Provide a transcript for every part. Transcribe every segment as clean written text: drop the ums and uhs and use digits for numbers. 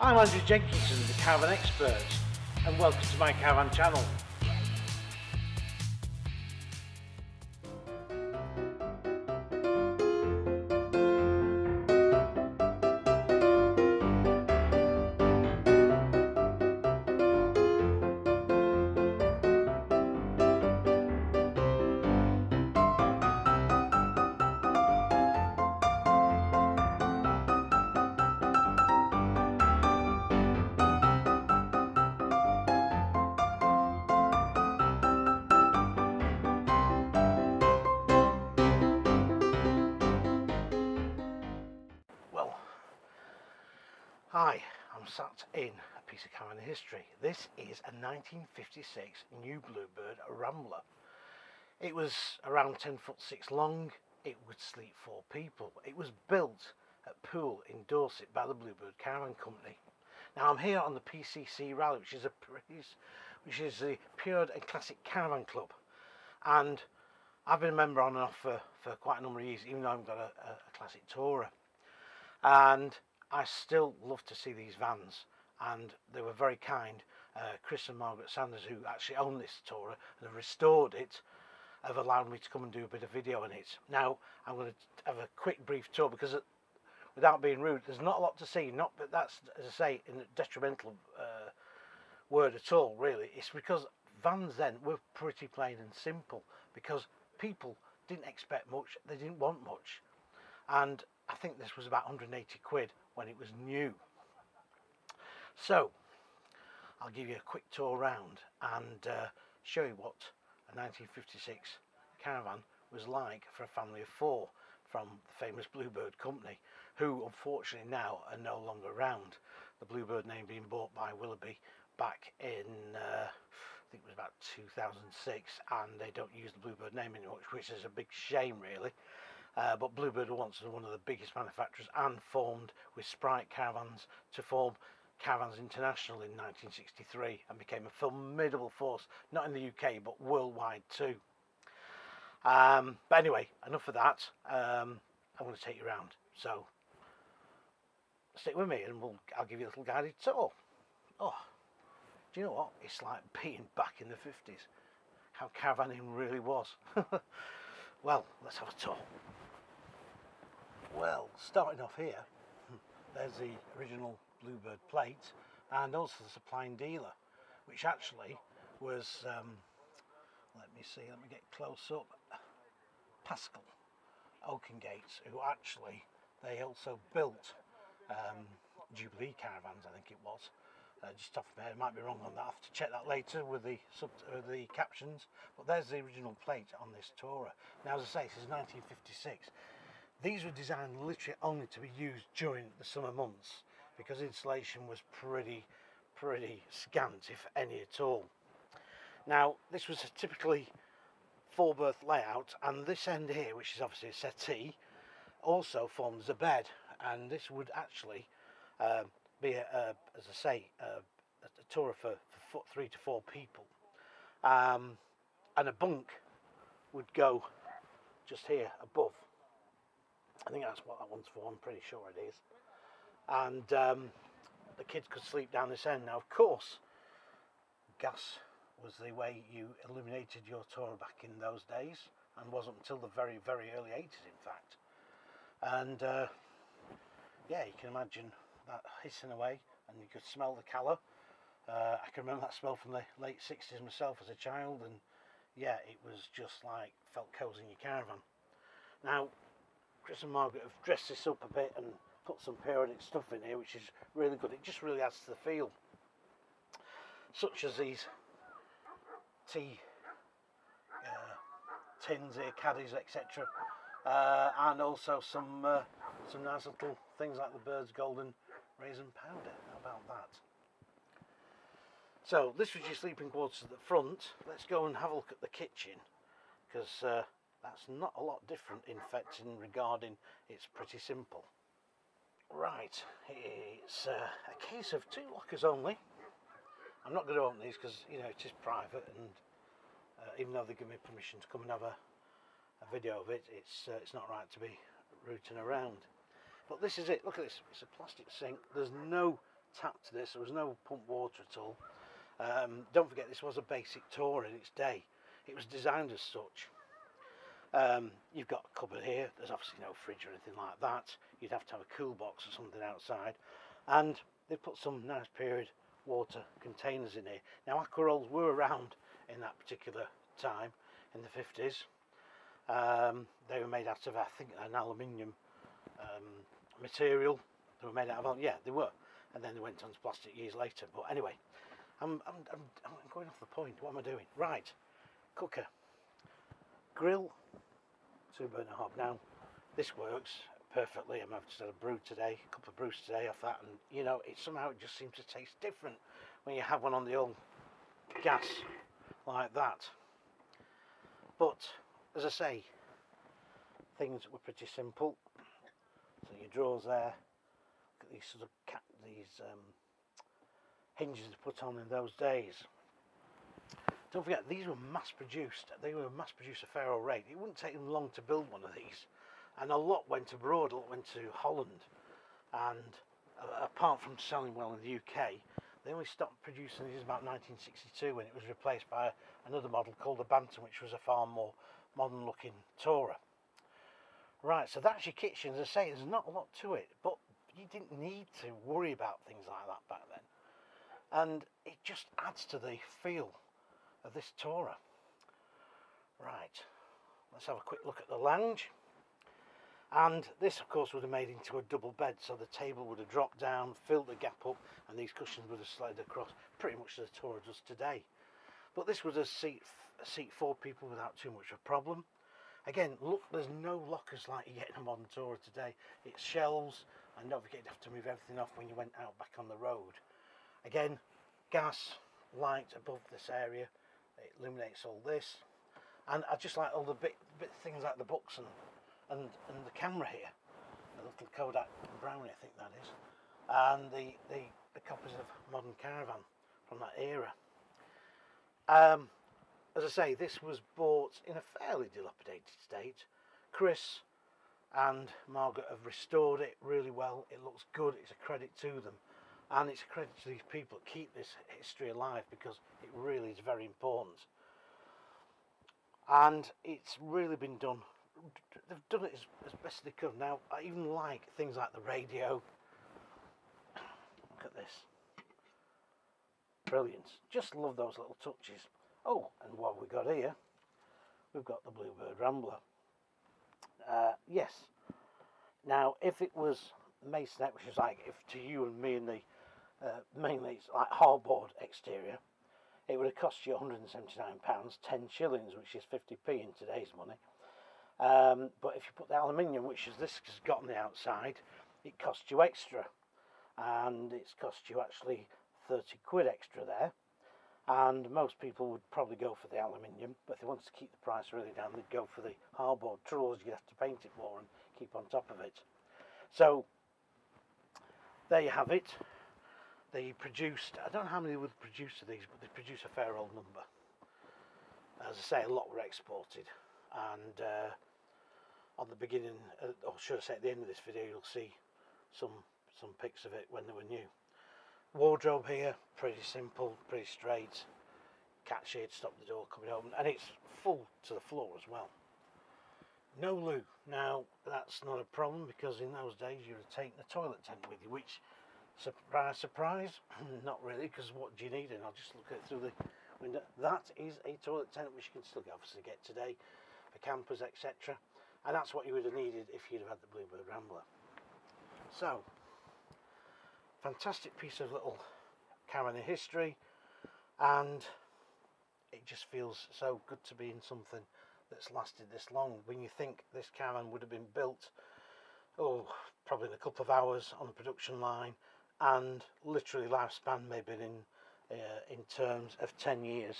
I'm Andrew Jenkinson, the Caravan Expert, and welcome to my Caravan channel. Well, hi, I'm sat in a piece of caravan history. This is a 1956 new Bluebird Rambler. It was around 10'6" long. It would sleep 4 people. It was built at Poole in Dorset by the Bluebird Caravan Company. Now I'm here on the PCC Rally, which is the Pure and Classic Caravan Club, and I've been a member on and off for quite a number of years, even though I haven't got a classic tourer. And I still love to see these vans, and they were very kind. Chris and Margaret Saunders, who actually own this tourer and have restored it, have allowed me to come and do a bit of video on it. Now I'm going to have a quick brief tour because, without being rude, there's not a lot to see. But that's, as I say, in a detrimental word at all, really. It's because vans then were pretty plain and simple, because people didn't expect much, they didn't want much, and I think this was about 180 quid when it was new. So I'll give you a quick tour around and show you what a 1956 Caravan was like for a family of 4 from the famous Bluebird company, who unfortunately now are no longer around. The Bluebird name being bought by Willoughby back in I think it was about 2006, and they don't use the Bluebird name anymore, which is a big shame, really. But Bluebird were once one of the biggest manufacturers and formed with Sprite Caravans to form Caravans International in 1963, and became a formidable force, not in the UK but worldwide too. But anyway, enough of that. I'm going to take you around, so stick with me and I'll give you a little guided tour. Oh, do you know what? It's like being back in the 50s. How caravanning really was. Well, let's have a tour. Well, starting off here, there's the original Bluebird plate, and also the supplying dealer, which actually was, let me get close up, Pascal Oakengates, who actually, they also built Jubilee caravans, I think it was. Just off my head, I might be wrong on that. I have to check that later with the captions. But there's the original plate on this tourer. Now, as I say, this is 1956. These were designed literally only to be used during the summer months, because installation was pretty scant, if any at all. Now, this was a typically 4-berth layout, and this end here, which is obviously a settee, also forms a bed, and this would actually be as I say, a tourer for 3 to 4 people, and a bunk would go just here above. I think that's what that one's for, I'm pretty sure it is. And the kids could sleep down this end. Now, of course, gas was the way you illuminated your tourer back in those days, and wasn't until the very early 80s, in fact. And yeah, you can imagine that hissing away, and you could smell the colour. I can remember that smell from the late 60s myself as a child, and yeah, it was just like, felt cosy in your caravan. Now, Chris and Margaret have dressed this up a bit and put some periodic stuff in here, which is really good. It just really adds to the feel, such as these tea tins here, caddies, etc., and also some nice little things like the Bird's Golden Raisin Powder. How about that? So this was your sleeping quarters at the front. Let's go and have a look at the kitchen, because that's not a lot different, in fact, regarding it's pretty simple. Right, it's a case of 2 lockers only. I'm not going to open these because, you know, it is private, and even though they give me permission to come and have a video of it, it's not right to be rooting around. But this is it. Look at this. It's a plastic sink. There's no tap to this. There was no pump water at all. Don't forget, this was a basic Tourer in its day. It was designed as such. You've got a cupboard here. There's obviously no fridge or anything like that. You'd have to have a cool box or something outside. And they put some nice period water containers in here. Now, aqua rolls were around in that particular time, in the 50s. They were made out of, I think, an aluminium material. They were made out of, yeah, they were. And then they went on to plastic years later. But anyway, I'm going off the point. What am I doing? Right, cooker, grill, 2-burner hob. Now, this works perfectly. I've just had a brew today, a couple of brews today off that, and you know, it somehow it just seems to taste different when you have one on the old gas like that. But as I say, things were pretty simple. So your drawers there, look at these sort of hinges to put on in those days. Don't forget, these were mass produced. They were mass produced at a fair old rate. It wouldn't take them long to build one of these. And a lot went abroad, a lot went to Holland. And apart from selling well in the UK, they only stopped producing these about 1962 when it was replaced by another model called the Bantam, which was a far more modern looking Tourer. Right, so that's your kitchen. As I say, there's not a lot to it, but you didn't need to worry about things like that back then. And it just adds to the feel of this Tourer. Right, let's have a quick look at the lounge. And this, of course, would have made into a double bed, so the table would have dropped down, filled the gap up, and these cushions would have slid across, pretty much as the Tourer does today. But this would have seat 4 people without too much of a problem. Again, look, there's no lockers like you get in a modern Tourer today. It's shelves, and don't forget you'd have to move everything off when you went out back on the road. Again, gas, light above this area, it illuminates all this. And I just like all the bit things like the books and the camera here, the little Kodak Brownie, I think that is, and the copies of Modern Caravan from that era. As I say, this was bought in a fairly dilapidated state. Chris and Margaret have restored it really well. It looks good. It's a credit to them, and it's a credit to these people that keep this history alive, because it really is very important. And it's really been done. They've done it as best they could. Now, I even like things like the radio. Look at this. Brilliant. Just love those little touches. Oh, and what have we got here? We've got the Bluebird Rambler. Yes. Now, if it was masonette, which is like, if to you and me and the mainly it's like hardboard exterior, it would have cost you £179, 10 shillings, which is 50p in today's money. But if you put the aluminium, which is this has got on the outside, it costs you extra, and it's cost you actually 30 quid extra there. And most people would probably go for the aluminium, but if they wanted to keep the price really down, they'd go for the hardboard. Trouble is, you'd have to paint it more and keep on top of it. So there you have it. They produced, I don't know how many would produce of these, but they produce a fair old number. As I say, a lot were exported. And on the beginning, or should I say at the end of this video, you'll see some pics of it when they were new. Wardrobe here, pretty simple, pretty straight. Catch here to stop the door coming open, and it's full to the floor as well. No loo. Now, that's not a problem, because in those days you would have taken the toilet tent with you, which, surprise, surprise, not really, because what do you need? And I'll just look at it through the window. That is a toilet tent, which you can still obviously get today for campers, etc. And that's what you would have needed if you'd have had the Bluebird Rambler. So, fantastic piece of little caravan history, and it just feels so good to be in something that's lasted this long. When you think this caravan would have been built, probably in a couple of hours on the production line, and literally lifespan maybe in terms of 10 years.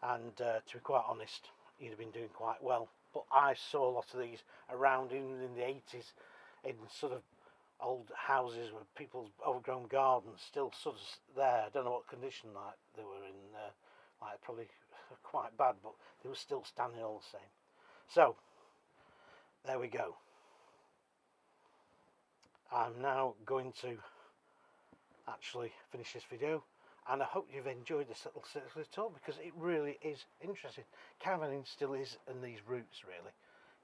And to be quite honest, you'd have been doing quite well. But I saw a lot of these around in the 80s in sort of old houses with people's overgrown gardens still sort of there. I don't know what condition like they were in, like probably quite bad, but they were still standing all the same. So there we go. I'm now going to actually finish this video, and I hope you've enjoyed this little tour, because it really is interesting. Caravanning still is in these routes, really,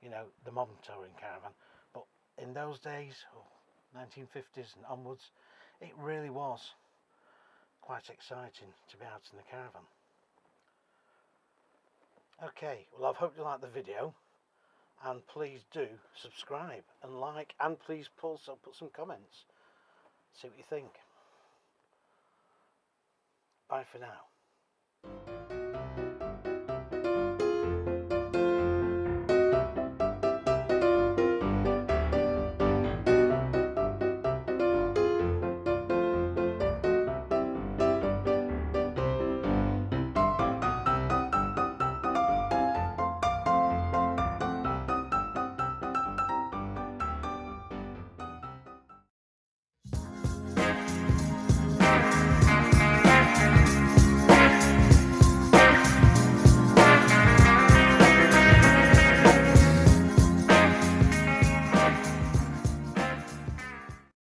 you know, the modern touring caravan, but in those days, 1950s and onwards, it really was quite exciting to be out in the caravan. Okay, well, I hope you liked the video, and please do subscribe and like, and please also put some comments, see what you think. Bye for now.